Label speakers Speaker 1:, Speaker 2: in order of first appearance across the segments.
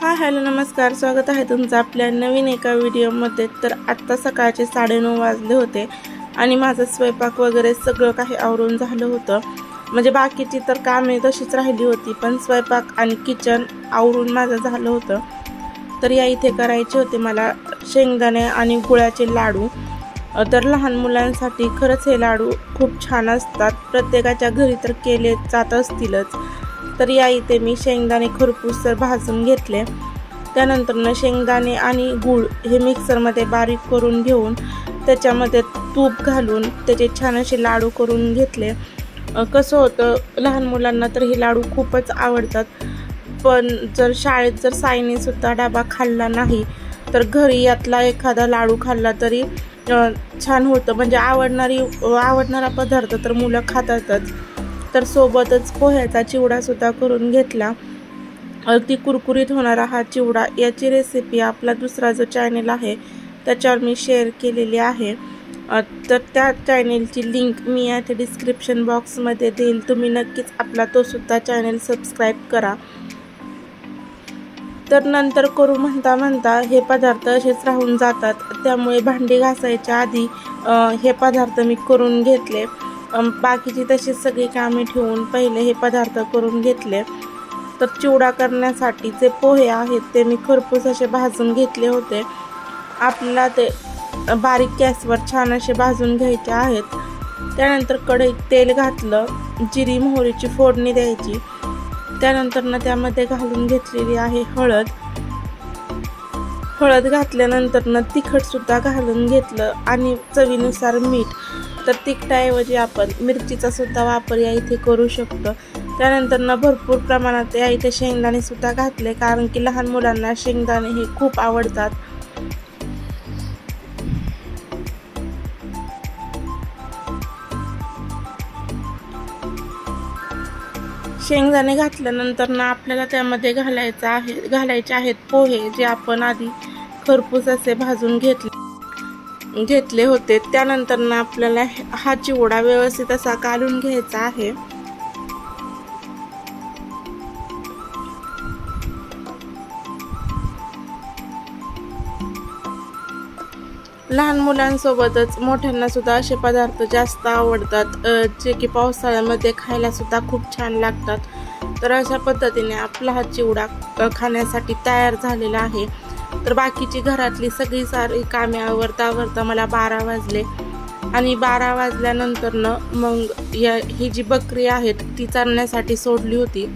Speaker 1: Hi hello नमस्कार, स्वागत आहे तुमचं आपल्या नवीन एका व्हिडिओमध्ये। तर आत्ता सकाळचे 9:30 वाजले होते आणि माझा स्वयंपाक वगैरे सगळं काही आवरून झालं होतं। म्हणजे बाकीची तर कामे तशीच राहिली होती, पण स्वयंपाक आणि किचन आवरून माझं झालं होतं। तर या इथे करायचे होते मला शेंगदाणे आणि गुळाचे लाडू। तर लहान मुलांसाठी खरंच हे लाडू खूप छान असतात, प्रत्येकाच्या घरी तर केले जात असतीलच। तर या इथे मी शेंगदाणे खरपूसतर भाजून घेतले। त्यानंतर शेंगदाणे आणि गूळ हे मिक्सरमध्ये बारीक करून घेऊन त्याच्यामध्ये तूप घालून त्याचे छान असे लाडू करून घेतले। कसं होतं, लहान मुलांना तर हे लाडू खूपच आवडतात, पण जर शाळेत जर साईने सुद्धा डबा खाल्ला नाही तर घरी यातला एखादा लाडू खाल्ला तरी छान होतं। म्हणजे आवडणारा पदार्थ तर मुलं खातातच। तर सोबतच पोह्याचा चिवडा सुद्धा करून घेतला। अगदी कुरकुरीत होणारा हा चिवडा, याची रेसिपी आपला दुसरा जो चॅनल आहे त्याच्यावर मी शेअर केलेली आहे। तर त्या चॅनलची लिंक मी याच्या डिस्क्रिप्शन बॉक्समध्ये देईल, तुम्ही नक्कीच आपला तो सुद्धा चॅनल सबस्क्राईब करा। तर नंतर करू म्हणता म्हणता हे पदार्थ असेच राहून जातात, त्यामुळे भांडी घासायच्या आधी हे पदार्थ मी करून घेतले। बाकीची तशीच सगळी कामे ठेवून पहिले हे पदार्थ करून घेतले। तर चिवडा करण्यासाठी जे पोहे आहेत ते मी खरपूस असे भाजून घेतले होते। आपल्याला ते बारीक गॅसवर छान असे भाजून घ्यायचे आहेत। त्यानंतर कढईत तेल घातलं, जिरी मोहरीची फोडणी द्यायची। त्यानंतर त्यामध्ये घालून घेतलेली आहे हळद घातल्यानंतर तिखट सुद्धा घालून घेतलं आणि चवीनुसार मीठ। तर तिखटाऐवजी आपण मिरचीचा सुद्धा वापर या इथे करू शकतो। त्यानंतर भरपूर प्रमाणात या इथे शेंगदाणे सुद्धा घातले, कारण की लहान मुलांना शेंगदाणे हे खूप आवडतात। शेंगदाणे घातल्यानंतर आपल्याला त्यामध्ये घालायचे आहेत पोहे, जे आपण आधी खरपूस असे भाजून घेतले होते। त्यानंतर आपल्याला हा चिवडा व्यवस्थित असा काढून घ्यायचा आहे। लहान मुलांसोबतच मोठ्यांना सुद्धा असे पदार्थ जास्त आवडतात, जे की पावसाळ्यामध्ये खायला सुद्धा खूप छान लागतात। तर अशा पद्धतीने आपला हा चिवडा खाण्यासाठी तयार झालेला आहे। तर बाकीची घरातली सगळी सारी कामे आवरता मला 12 वाजले आणि 12 वाजल्यानंतर मग ही जी बकरी आहेत ती चरण्यासाठी सोडली होती।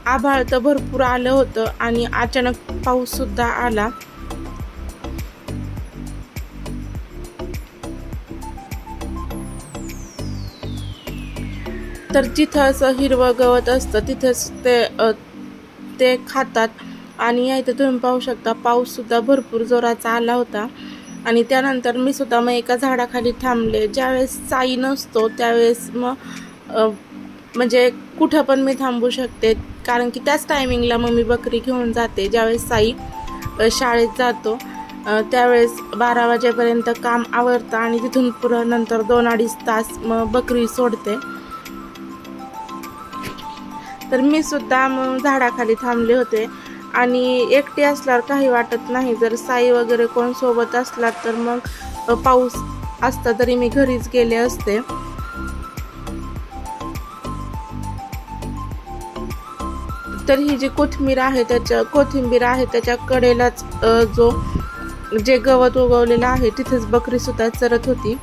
Speaker 1: आभाळ तर भरपूर आलं होतं आणि अचानक पाऊस सुद्धा आला। तर जिथं असं हिरवं गवत असतं तिथंच ते खातात। आणि इथे तुम्ही पाहू शकता, पाऊस सुद्धा भरपूर जोराचा आला होता। आणि त्यानंतर मी सुद्धा मग एका झाडाखाली थांबले। ज्यावेळेस साई नसतो त्यावेळेस म्हणजे कुठं पण मी थांबू शकते, कारण की त्याच टायमिंगला मग मी बकरी घेऊन जाते। ज्यावेळेस साई शाळेत जातो त्यावेळेस 12 वाजेपर्यंत काम आवरतं आणि तिथून पुढं नंतर 2-2.5 तास मग बकरी सोडते। तर मी सुद्धा मग झाडाखाली थांबले होते आणि एकटी असल्यावर काही वाटत नाही, जर साई वगैरे कोण सोबत असला तर मग पाऊस असता तरी मी घरीच गेले असते। तर ही जी कोथिंबीर आहे त्याच्या कडेलाच जे गवत उगवलेलं आहे तिथेच बकरी सुद्धा चरत होती।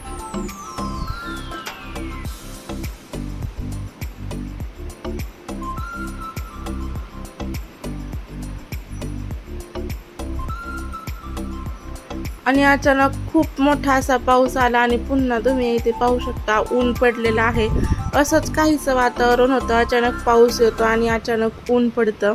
Speaker 1: आणि अचानक खूप मोठा असा पाऊस आला आणि पुन्हा तुम्ही इथे पाहू शकता ऊन पडलेलं आहे। असंच काहीसं वातावरण होतं, अचानक पाऊस येतो आणि अचानक ऊन पडतं।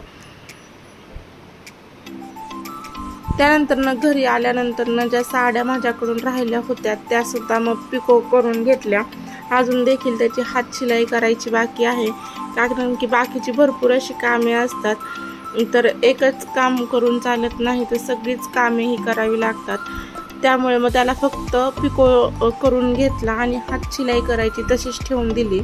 Speaker 1: त्यानंतर घरी आल्यानंतर ज्या साड्या माझ्याकडून राहिल्या होत्या त्या सुद्धा मग पिको करून घेतल्या। अजून देखील त्याची हात शिलाई करायची बाकी आहे, कारण की बाकीची भरपूर अशी कामे असतात। तर एकच काम करून चालत नाही, तर सगळीच कामे ही करावी लागतात। त्यामुळे मग त्याला फक्त पिको करून घेतला आणि हात शिलाई करायची तशीच ठेवून दिली।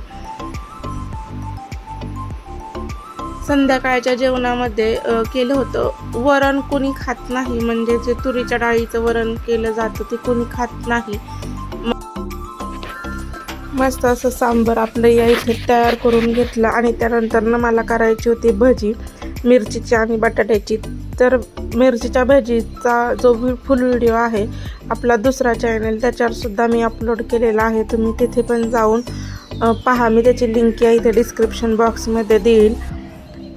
Speaker 1: संध्याकाळच्या जेवणामध्ये केलं होतं वरण. कोणी खात नाही, म्हणजे जे तुरीच्या डाळीचं वरण केलं जातं ते कोणी खात नाही. मस्त असं सांबर आपलं या इथे तयार करून घेतलं आणि त्यानंतर मला करायची होती भजी मिरचीची आणि बटाट्याची. तर मिरचीच्या भजीचा जो फुल व्हिडिओ आहे आपला दुसरा चॅनल त्याच्यावर सुद्धा मी अपलोड केलेला आहे, तुम्ही तिथे पण जाऊन पहा. मी त्याची लिंक या इथे डिस्क्रिप्शन बॉक्समध्ये देईल.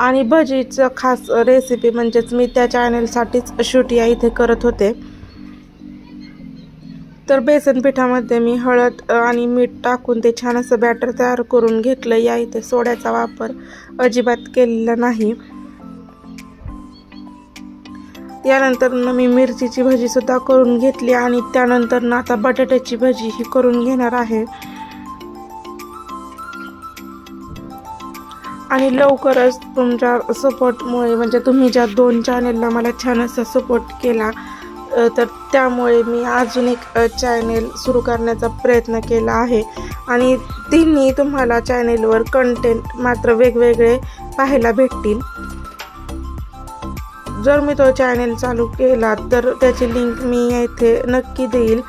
Speaker 1: आणि भजीचं खास रेसिपी म्हणजेच मी त्या चॅनलसाठीच शूट या इथे करत होते. तर बेसन पिठामध्ये मी हळद आणि मीठ टाकून ते छान असं बॅटर तयार करून घेतलं. या इथे सोड्याचा वापर अजिबात केलेला नाही. यानंतर मी मिरचीची भजी सुद्धा करून घेतली आणि त्यानंतर आता बटाट्याची भजी ही करून घेणार आहे. आणि लवकरच तुमच्या सपोर्टमुळे, म्हणजे तुम्ही ज्या 2 चॅनेलला मला छान असा सपोर्ट केला, तर त्यामुळे मी अजून एक चॅनेल सुरू करण्याचा प्रयत्न केला आहे. आणि तिन्ही तुम्हाला चॅनेलवर कंटेंट मात्र वेगवेगळे पाहायला भेटतील. जर मी तो चॅनेल चालू केला तर त्याची लिंक मी इथे नक्की देईल,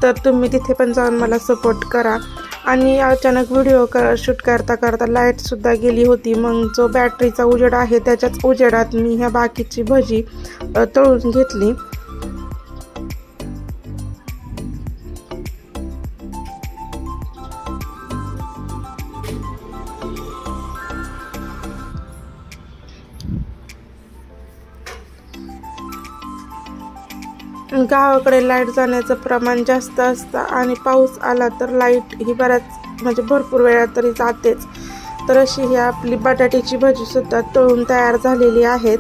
Speaker 1: तर तुम्ही तिथे पण जाऊन मला सपोर्ट करा. आणि अचानक व्हिडिओ शूट करता करता लाईटसुद्धा गेली होती. मग जो बॅटरीचा उजेड आहे त्याच्याच उजेडात मी ह्या बाकीची भजी तळून घेतली. गावाकडे लाईट जाण्याचं प्रमाण जास्त असतं आणि पाऊस आला तर लाईट ही म्हणजे भरपूर वेळा तरी जातेच. तर अशी ही आपली बटाट्याची भजी सुद्धा तळून तयार झालेली आहेत.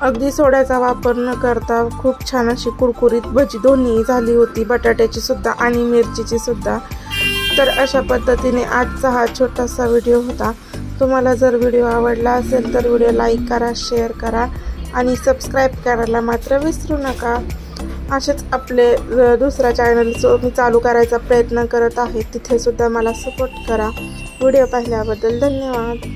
Speaker 1: अगदी सोड्याचा वापर न करता खूप छान अशी कुरकुरीत भजी दोन्ही झाली होती, बटाट्याची सुद्धा आणि मिरचीची सुद्धा. तर अशा पद्धतीने आजचा हा छोटासा व्हिडिओ होता. तुम्हाला जर व्हिडिओ आवडला असेल तर व्हिडिओ लाईक करा, शेअर करा आणि सबस्क्राईब करायला मात्र विसरू नका. असेच आपले दुसरा चॅनल जो मी चालू करायचा प्रयत्न करत आहे तिथे सुद्धा मला सपोर्ट करा. व्हिडिओ पाहिल्याबद्दल धन्यवाद.